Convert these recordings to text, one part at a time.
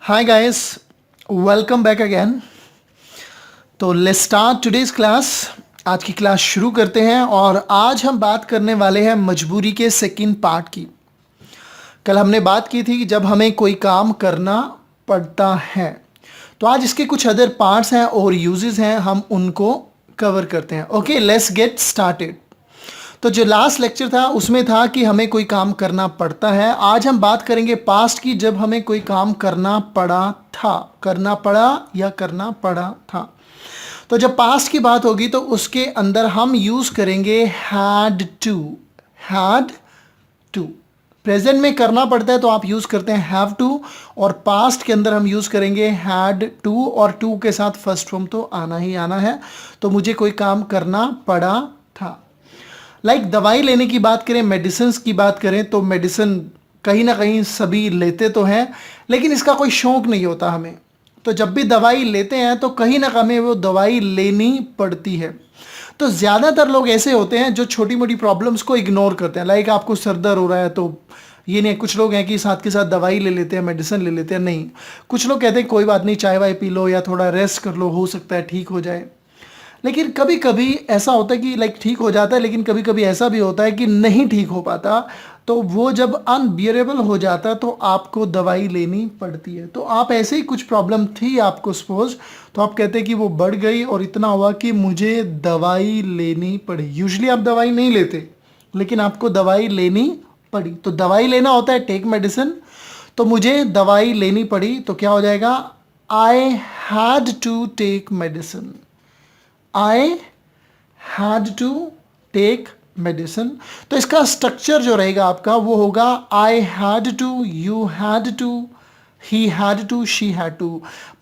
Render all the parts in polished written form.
Hi guys, welcome back again. तो let's start today's class. आज की क्लास शुरू करते हैं और आज हम बात करने वाले हैं मजबूरी के सेकंड पार्ट की. कल हमने बात की थी कि जब हमें कोई काम करना पड़ता है. तो आज इसके कुछ अदर पार्ट्स हैं और यूजेस हैं, हम उनको कवर करते हैं. Okay, let's get started. तो जो लास्ट लेक्चर था उसमें था कि हमें कोई काम करना पड़ता है. आज हम बात करेंगे पास्ट की, जब हमें कोई काम करना पड़ा था, करना पड़ा या करना पड़ा था. तो जब पास्ट की बात होगी तो उसके अंदर हम यूज करेंगे had to. Had to. Present में करना पड़ता है तो आप यूज करते हैं हैव टू, और पास्ट के अंदर हम यूज करेंगे हैड टू, और टू के साथ फर्स्ट फॉर्म तो आना ही आना है. तो मुझे कोई काम करना पड़ा था. लाइक दवाई लेने की बात करें, मेडिसिन की बात करें, तो मेडिसिन कहीं ना कहीं सभी लेते तो हैं, लेकिन इसका कोई शौक नहीं होता हमें. तो जब भी दवाई लेते हैं तो कहीं ना कहीं वो दवाई लेनी पड़ती है. तो ज़्यादातर लोग ऐसे होते हैं जो छोटी मोटी प्रॉब्लम्स को इग्नोर करते हैं. लाइक आपको सर दर्द हो रहा है तो ये नहीं, कुछ लोग हैं कि साथ के साथ दवाई ले लेते हैं, मेडिसिन ले लेते हैं. नहीं, कुछ लोग कहते हैं कोई बात नहीं, चाय वाय पी लो या थोड़ा रेस्ट कर लो, हो सकता है ठीक हो जाए. लेकिन कभी कभी ऐसा होता है कि लाइक ठीक हो जाता है, लेकिन कभी कभी ऐसा भी होता है कि नहीं ठीक हो पाता. तो वो जब अनबियरेबल हो जाता है तो आपको दवाई लेनी पड़ती है. तो आप ऐसे ही कुछ प्रॉब्लम थी आपको सपोज, तो आप कहते हैं कि वो बढ़ गई और इतना हुआ कि मुझे दवाई लेनी पड़ी. यूजुअली आप दवाई नहीं लेते, लेकिन आपको दवाई लेनी पड़ी. तो दवाई लेना होता है टेक मेडिसिन. तो मुझे दवाई लेनी पड़ी, तो क्या हो जाएगा, I had to take medicine. I had to take medicine. तो इसका स्ट्रक्चर जो रहेगा आपका वो होगा I had to, you had to, he had to, she had to.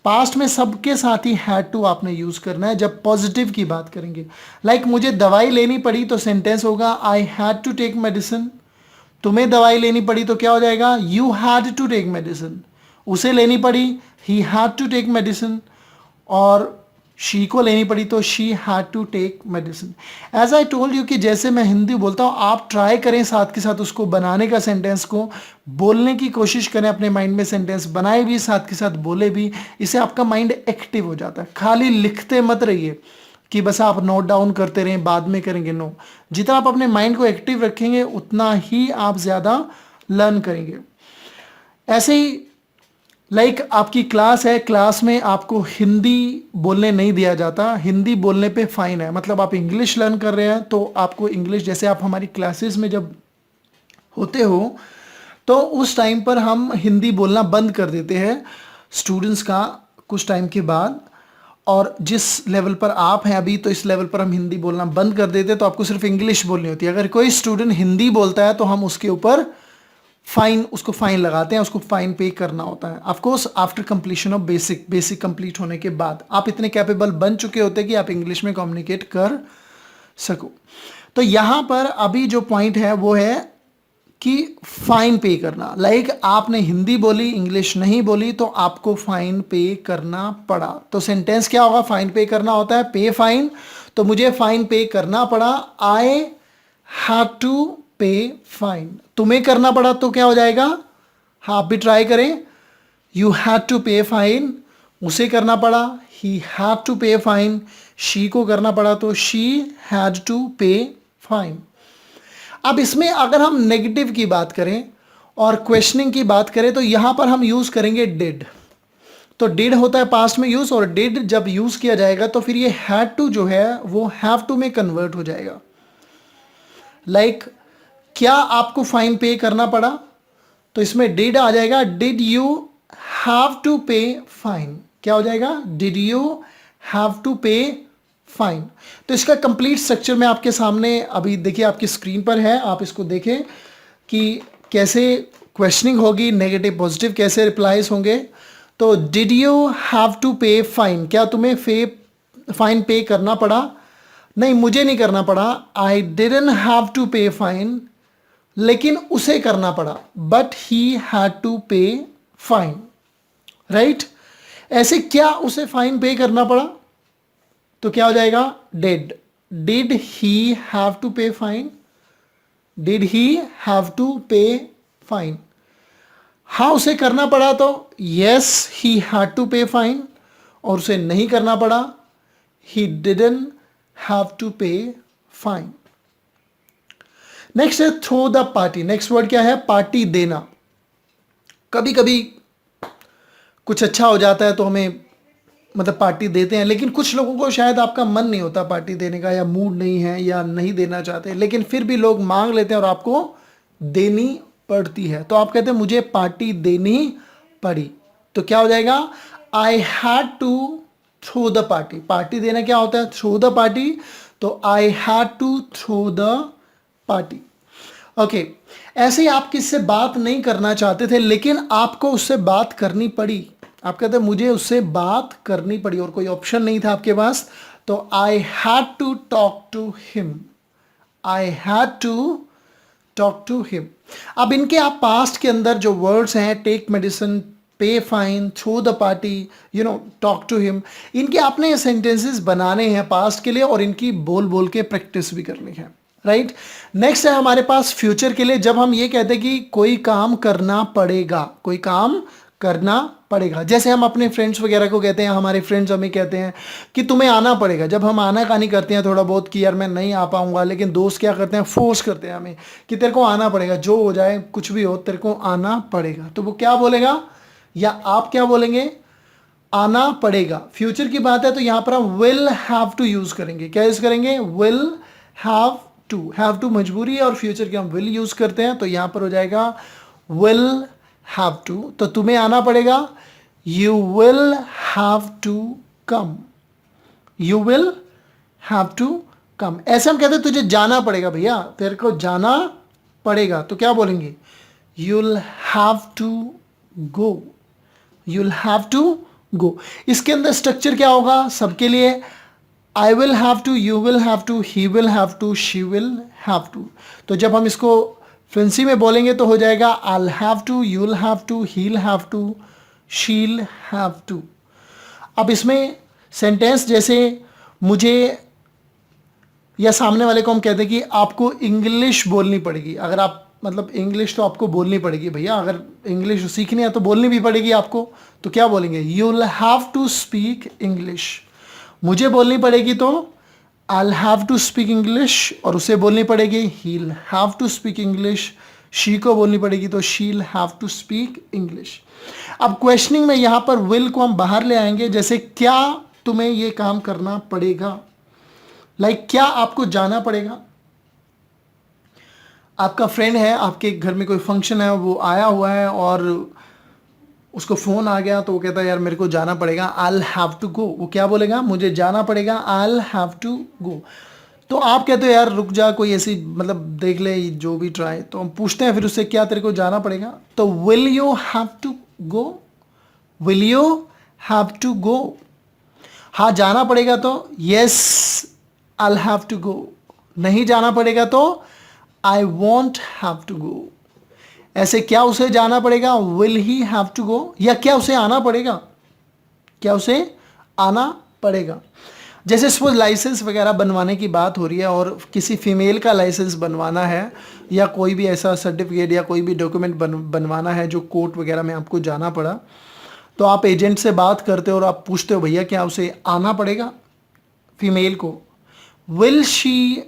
Past में सबके साथ ही हैड टू आपने यूज करना है जब पॉजिटिव की बात करेंगे. लाइक मुझे दवाई लेनी पड़ी तो सेंटेंस होगा I had to take medicine. तुम्हें दवाई लेनी पड़ी तो क्या हो जाएगा, you had to take medicine. उसे लेनी पड़ी, he had to take medicine. और शी को लेनी पड़ी तो she had to take medicine. As I told you कि जैसे मैं हिंदी बोलता हूँ, आप ट्राई करें साथ के साथ उसको बनाने का, सेंटेंस को बोलने की कोशिश करें. अपने माइंड में सेंटेंस बनाए भी, साथ के साथ बोले भी. इससे आपका माइंड एक्टिव हो जाता है. खाली लिखते मत रहिए कि बस आप नोट डाउन करते रहें, बाद में करेंगे. नो, जितना आप अपने माइंड को एक्टिव रखेंगे उतना ही आप ज़्यादा लर्न करेंगे. ऐसे ही लाइक आपकी क्लास है, क्लास में आपको हिंदी बोलने नहीं दिया जाता. हिंदी बोलने पे फाइन है. मतलब आप इंग्लिश लर्न कर रहे हैं तो आपको इंग्लिश, जैसे आप हमारी क्लासेस में जब होते हो तो उस टाइम पर हम हिंदी बोलना बंद कर देते हैं स्टूडेंट्स का कुछ टाइम के बाद. और जिस लेवल पर आप हैं अभी, तो इस लेवल पर हम हिंदी बोलना बंद कर देते हैं. तो आपको सिर्फ इंग्लिश बोलनी होती है. अगर कोई स्टूडेंट हिंदी बोलता है तो हम उसके ऊपर उसको फाइन लगाते हैं, उसको फाइन पे करना होता है. Of course after completion of basic complete होने के बाद आप इतने कैपेबल बन चुके होते हैं कि आप इंग्लिश में कम्युनिकेट कर सको. तो यहाँ पर अभी जो पॉइंट है वो है कि फाइन पे करना. लाइक आपने हिंदी बोली, इंग्लिश नहीं बोली, तो आपको फाइन पे करना पड़ा. तो सेंटेंस क्या होगा, फाइन पे करना होता है, पे फाइन. तो मुझे फाइन पे करना पड़ा, आई हैड टू पे फाइन. तुम्हें करना पड़ा तो क्या हो जाएगा, हाँ आप भी ट्राई करें, you had to pay fine. उसे करना पड़ा, ही had to pay fine. She को करना पड़ा तो she had to pay fine. अब इसमें अगर हम नेगेटिव की बात करें और क्वेश्चनिंग की बात करें तो यहां पर हम यूज करेंगे डिड. तो डिड होता है पास्ट में यूज, और डिड जब यूज किया जाएगा तो फिर ये हैड टू जो है वो हैव टू में कन्वर्ट हो जाएगा. लाइक क्या आपको फाइन पे करना पड़ा, तो इसमें डिड आ जाएगा, did you have to pay fine. क्या हो जाएगा, did you have to pay fine. तो इसका कंप्लीट स्ट्रक्चर मैं आपके सामने अभी देखिए आपकी स्क्रीन पर है. आप इसको देखें कि कैसे क्वेश्चनिंग होगी, नेगेटिव पॉजिटिव कैसे रिप्लाईज होंगे. तो did you have to pay fine, क्या तुम्हें फाइन पे करना पड़ा. नहीं, मुझे नहीं करना पड़ा, I didn't have to pay fine. लेकिन उसे करना पड़ा, but he had to pay fine. Right, ऐसे क्या उसे फाइन पे करना पड़ा, तो क्या हो जाएगा, did. Did he have to pay fine, did he have to pay fine. हाँ उसे करना पड़ा तो yes he had to pay fine, और उसे नहीं करना पड़ा he didn't have to pay fine. Next है throw the party. Next word क्या है? पार्टी देना। कभी कभी कुछ अच्छा हो जाता है तो हमें मतलब पार्टी देते हैं, लेकिन कुछ लोगों को शायद आपका मन नहीं होता पार्टी देने का, या मूड नहीं है, या नहीं देना चाहते, लेकिन फिर भी लोग मांग लेते हैं और आपको देनी पड़ती है। तो आप कहते हैं मुझे पार्टी देनी पड़ी, तो क्या हो जाएगा? I had to throw the party. Party देना क्या होता है? Throw the party. तो I had to throw the party. Okay, ऐसे ही आप किससे बात नहीं करना चाहते थे लेकिन आपको उससे बात करनी पड़ी। आप कहते हैं मुझे उससे बात करनी पड़ी और कोई ऑप्शन नहीं था आपके पास, तो I had to talk to him. I had to talk to him. अब इनके आप पास्ट के अंदर जो वर्ड्स हैं, take medicine, pay fine, throw the party, talk to him, इनके आपने सेंटेंसेस बनाने हैं पास्ट के लिए और इनकी बोल बोल के प्रैक्टिस भी करनी है। राइट। नेक्स्ट है हमारे पास फ्यूचर के लिए। जब हम ये कहते हैं कि कोई काम करना पड़ेगा, कोई काम करना पड़ेगा, जैसे हम अपने फ्रेंड्स वगैरह को कहते हैं, हमारे फ्रेंड्स हमें कहते हैं कि तुम्हें आना पड़ेगा। जब हम आनाकानी करते हैं थोड़ा बहुत कि यार मैं नहीं आ पाऊंगा, लेकिन दोस्त क्या करते हैं? फोर्स करते हैं हमें कि तेरे को आना पड़ेगा, जो हो जाए कुछ भी हो तेरे को आना पड़ेगा। तो वो क्या बोलेगा या आप क्या बोलेंगे? आना पड़ेगा। फ्यूचर की बात है तो यहां पर हम विल हैव टू यूज करेंगे। क्या यूज करेंगे? Will have to. Have to मजबूरी है और फ्यूचर के हम विल यूज करते हैं, तो यहां पर हो जाएगा विल हैव टू। तो तुम्हें आना पड़ेगा, you will have to come. You will have to come. ऐसे हम कहते हैं तुझे जाना पड़ेगा भैया, तेरे को जाना पड़ेगा, तो क्या बोलेंगे? You'll have to go. You'll have to go. इसके अंदर स्ट्रक्चर क्या होगा सबके लिए? I will have to, you will have to, he will have to, she will have to. तो जब हम इसको फ्रेंसी में बोलेंगे तो हो जाएगा I'll have to, you'll have to, he'll have to, she'll have to। अब इसमें सेंटेंस जैसे मुझे या सामने वाले को हम कहते हैं कि आपको इंग्लिश बोलनी पड़ेगी। अगर आप मतलब इंग्लिश तो आपको बोलनी पड़ेगी भैया, अगर इंग्लिश सीखनी है तो बोलनी भी पड़ेगी आपको, तो क्या बोलेंगे? You'll have to speak English। मुझे बोलनी पड़ेगी तो I'll have to speak English, और उसे बोलनी पड़ेगी he'll have to speak English। she को बोलनी पड़ेगी तो she'll have to speak English। अब क्वेश्चनिंग में यहाँ पर will को हम बाहर ले आएंगे, जैसे क्या तुम्हें ये काम करना पड़ेगा, लाइक क्या आपको जाना पड़ेगा। आपका फ्रेंड है, आपके घर में कोई फंक्शन है, वो आया हुआ है और उसको फ़ोन आ गया तो वो कहता है यार मेरे को जाना पड़ेगा, I'll have to go। वो क्या बोलेगा? मुझे जाना पड़ेगा, I'll have to go। तो आप कहते हो यार रुक जा, कोई ऐसी मतलब देख ले जो भी ट्राई। तो हम पूछते हैं फिर उससे क्या तेरे को जाना पड़ेगा, तो will you have to go. Will you have to go. हाँ जाना पड़ेगा तो yes I'll have to go। नहीं जाना पड़ेगा तो I won't have to go। ऐसे क्या उसे जाना पड़ेगा? Will he have to go. या क्या उसे आना पड़ेगा? क्या उसे आना पड़ेगा। जैसे सपोज लाइसेंस वगैरह बनवाने की बात हो रही है और किसी फीमेल का लाइसेंस बनवाना है, या कोई भी ऐसा सर्टिफिकेट या कोई भी डॉक्यूमेंट बनवाना है जो कोर्ट वगैरह में आपको जाना पड़ा, तो आप एजेंट से बात करते हो और आप पूछते हो भैया क्या उसे आना पड़ेगा फीमेल को? Will she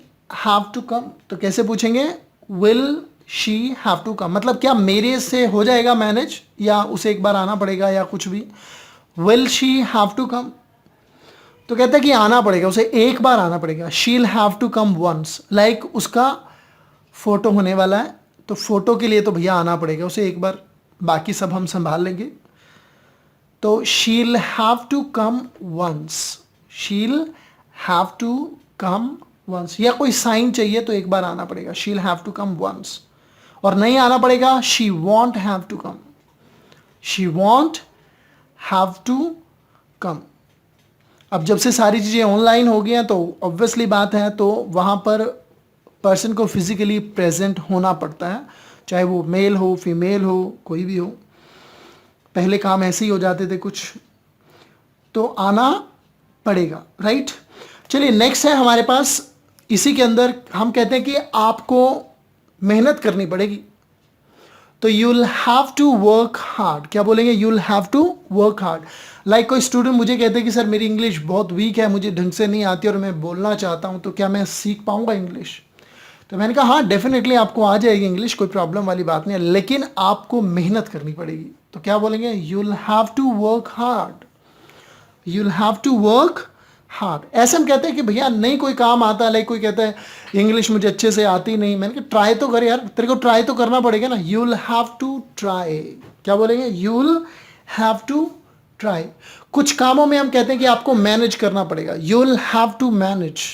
have to come. तो कैसे पूछेंगे? Will she have to come, मतलब क्या मेरे से हो जाएगा मैनेज, या उसे एक बार आना पड़ेगा, या कुछ भी। Will she have to come, तो कहते हैं कि आना पड़ेगा, उसे एक बार आना पड़ेगा। She'll have to come once, like उसका फोटो होने वाला है तो फोटो के लिए तो भैया आना पड़ेगा उसे एक बार, बाकी सब हम संभाल लेंगे। तो शील हैव टू कम वंस। शील हैव टू कम वंस। या कोई साइन चाहिए तो एक बार आना पड़ेगा, she'll have to come once. और नहीं आना पड़ेगा, she won't have to come. She won't have to come. अब जब से सारी चीज़ें ऑनलाइन हो गई हैं तो ऑब्वियसली बात है, तो वहाँ पर पर्सन को फिजिकली प्रेजेंट होना पड़ता है, चाहे वो मेल हो फीमेल हो कोई भी हो। पहले काम ऐसे ही हो जाते थे कुछ, तो आना पड़ेगा। राइट। चलिए नेक्स्ट है हमारे पास, इसी के अंदर हम कहते हैं कि आपको मेहनत करनी पड़ेगी। तो you'll have to work hard. क्या बोलेंगे? you'll have to work hard. Like कोई स्टूडेंट मुझे कहते हैं कि सर मेरी इंग्लिश बहुत वीक है, मुझे ढंग से नहीं आती और मैं बोलना चाहता हूँ, तो क्या मैं सीख पाऊंगा इंग्लिश? तो मैंने कहा हाँ डेफिनेटली आपको आ जाएगी इंग्लिश, कोई प्रॉब्लम वाली बात नहीं है, लेकिन आपको मेहनत करनी पड़ेगी. तो क्या बोलेंगे? you'll have to work hard. you'll have to work hard. ऐसे हम कहते हैं कि भैया नहीं कोई काम आता, लाइक कोई कहता है इंग्लिश मुझे अच्छे से आती नहीं, मैंने कहा ट्राई तो कर यार, तेरे को ट्राई तो करना पड़ेगा ना. you'll have to try. क्या बोलेंगे? you'll have to try. कुछ कामों में हम कहते हैं कि आपको मैनेज करना पड़ेगा. you'll have to manage.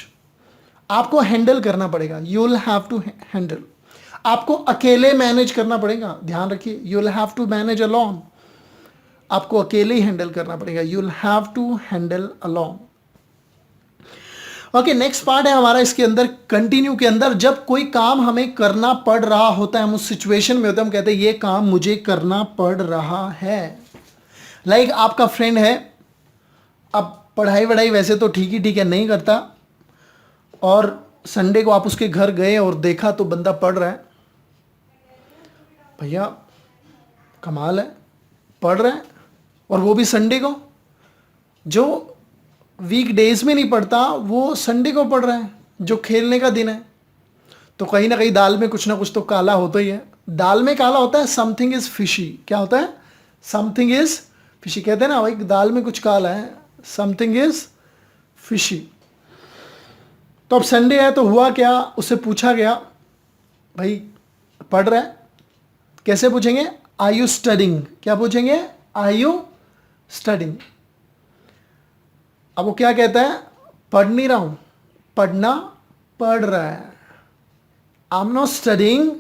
आपको हैंडल करना पड़ेगा. you'll have to handle. आपको अकेले मैनेज करना पड़ेगा. ध्यान रखिए, you'll have to manage alone. आपको अकेले ही हैंडल करना पड़ेगा. you'll have to handle alone. Okay, next part है हमारा इसके अंदर, कंटिन्यू के अंदर. जब कोई काम हमें करना पड़ रहा होता है, हम उस सिचुएशन में होते हैं, हम कहते हैं ये काम मुझे करना पड़ रहा है. लाइक आपका फ्रेंड है, अब पढ़ाई वढ़ाई वैसे तो ठीक है नहीं करता, और संडे को आप उसके घर गए और देखा तो बंदा पढ़ रहा है. भैया कमाल है, पढ़ रहा है, और वो भी संडे को. जो वीक डेज में नहीं पढ़ता वो संडे को पढ़ रहा है, जो खेलने का दिन है. तो कहीं ना कहीं दाल में कुछ ना कुछ तो काला होता ही है. दाल में काला होता है, समथिंग इज फिशी. क्या होता है? Something is fishy. कहते हैं ना भाई दाल में कुछ काला है, समथिंग इज फिशी. तो अब संडे है तो हुआ क्या, उससे पूछा गया भाई पढ़ रहा है? कैसे पूछेंगे? Are you studying. क्या पूछेंगे? Are you studying. अब वो क्या कहता है? पढ़ नहीं रहा हूं, पढ़ना पड़ रहा है. I am not studying,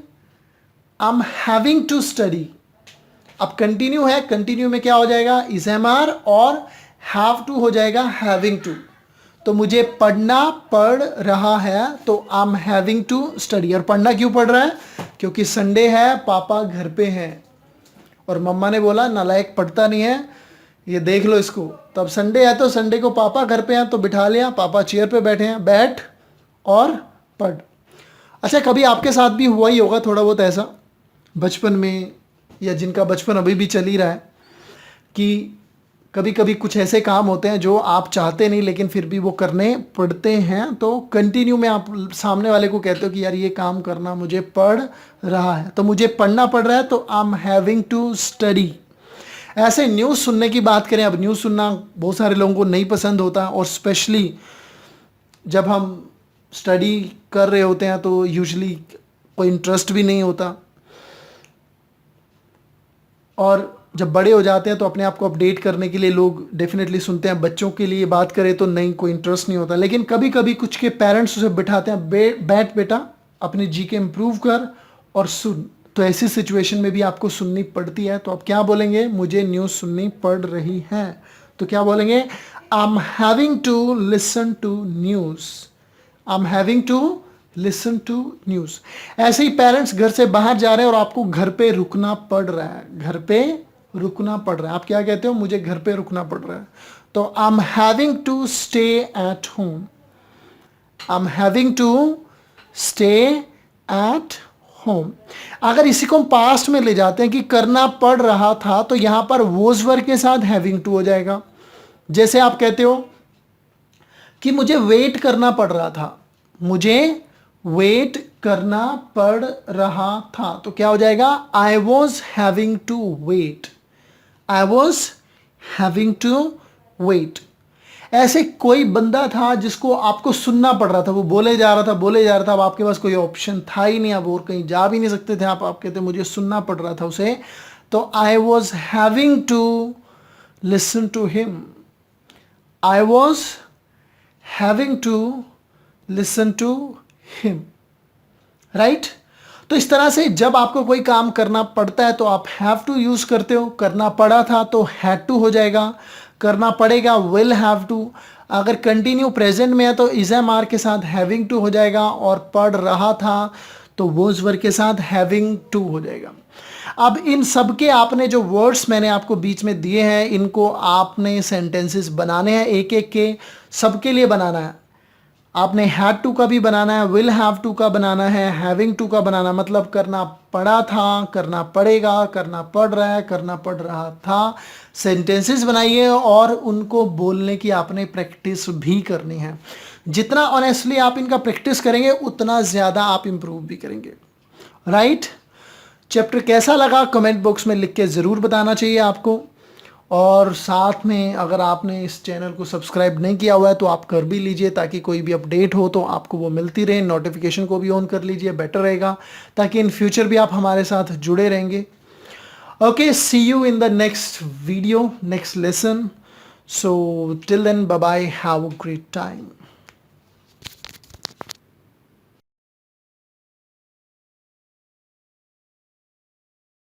I am having to study. अब कंटिन्यू है, कंटिन्यू में क्या हो जाएगा? इज एम आर, और हैव टू हो जाएगा हैविंग टू. तो मुझे पढ़ना पड़ रहा है, तो I am having to study. और पढ़ना क्यों पड़ रहा है? क्योंकि संडे है, पापा घर पे हैं, और मम्मा ने बोला नालायक पढ़ता नहीं है, ये देख लो इसको. तो अब संडे है तो संडे को पापा घर पे हैं, तो बिठा लिया, पापा चेयर पे बैठे हैं, बैठ और पढ़. अच्छा, कभी आपके साथ भी हुआ ही होगा थोड़ा बहुत ऐसा बचपन में, या जिनका बचपन अभी भी चल ही रहा है, कि कभी कभी कुछ ऐसे काम होते हैं जो आप चाहते नहीं लेकिन फिर भी वो करने पड़ते हैं. तो कंटिन्यू में आप सामने वाले को कहते हो कि यार ये काम करना मुझे पड़ रहा है, तो मुझे पढ़ना पड़ रहा है, तो I am having to study. ऐसे न्यूज़ सुनने की बात करें, अब न्यूज़ सुनना बहुत सारे लोगों को नहीं पसंद होता, और स्पेशली जब हम स्टडी कर रहे होते हैं तो यूजुअली कोई इंटरेस्ट भी नहीं होता, और जब बड़े हो जाते हैं तो अपने आप को अपडेट करने के लिए लोग डेफिनेटली सुनते हैं. बच्चों के लिए बात करें तो नहीं, कोई इंटरेस्ट नहीं होता. लेकिन कभी कभी कुछ के पेरेंट्स उसे बिठाते हैं, बैठ बेटा अपनी जीके इम्प्रूव कर और सुन. तो ऐसी सिचुएशन में भी आपको सुननी पड़ती है. तो आप क्या बोलेंगे? मुझे न्यूज़ सुननी पड़ रही है. तो क्या बोलेंगे? I am having to listen to news. I am having to listen to news. ऐसे ही पेरेंट्स घर से बाहर जा रहे हैं और आपको घर पे रुकना पड़ रहा है. घर पे रुकना पड़ रहा है. आप क्या कहते हो? मुझे घर पे रुकना पड़ रहा है. तो I am having to stay at home. I am having to stay at home. अगर इसी को हम पास्ट में ले जाते हैं कि करना पड़ रहा था, तो यहां पर वॉज वर्ब के साथ हैविंग टू हो जाएगा. जैसे आप कहते हो कि मुझे वेट करना पड़ रहा था, मुझे वेट करना पड़ रहा था, तो क्या हो जाएगा? I was having to wait. I was having to wait. ऐसे कोई बंदा था जिसको आपको सुनना पड़ रहा था, वो बोले जा रहा था, अब आपके पास कोई ऑप्शन था ही नहीं, आप और कहीं जा भी नहीं सकते थे, आप कहते मुझे सुनना पड़ रहा था उसे. तो I was having to listen to him. I was having to listen to him. Right? तो इस तरह से जब आपको कोई काम करना पड़ता है तो आप हैव टू यूज करते हो. करना पड़ा था तो हैड टू हो जाएगा, करना पड़ेगा विल हैव टू. अगर कंटिन्यू प्रेजेंट में है तो इज एम आर के साथ हैविंग टू हो जाएगा, और पढ़ रहा था तो वॉज वर्ब के साथ हैविंग टू हो जाएगा. अब इन सब के आपने जो वर्ड्स मैंने आपको बीच में दिए हैं, इनको आपने सेंटेंसेस बनाने हैं, एक एक के सबके लिए बनाना है. आपने हैड टू का भी बनाना है, विल हैव टू का बनाना है, हैविंग टू का बनाना, मतलब करना पड़ा था, करना पड़ेगा, करना पड़ रहा है, करना पड़ रहा था। सेंटेंसेस बनाइए और उनको बोलने की आपने प्रैक्टिस भी करनी है। जितना ऑनेस्टली आप इनका प्रैक्टिस करेंगे उतना ज़्यादा आप इम्प्रूव भी करेंगे। राइट? चैप्टर कैसा लगा कमेंट बॉक्स में लिख के ज़रूर बताना चाहिए आपको। और साथ में अगर आपने इस चैनल को सब्सक्राइब नहीं किया हुआ है तो आप कर भी लीजिए, ताकि कोई भी अपडेट हो तो आपको वो मिलती रहे। नोटिफिकेशन को भी ऑन कर लीजिए, बेटर रहेगा, ताकि इन फ्यूचर भी आप हमारे साथ जुड़े रहेंगे। Okay, see you in the next video, next lesson. So till then, bye bye, have a great time.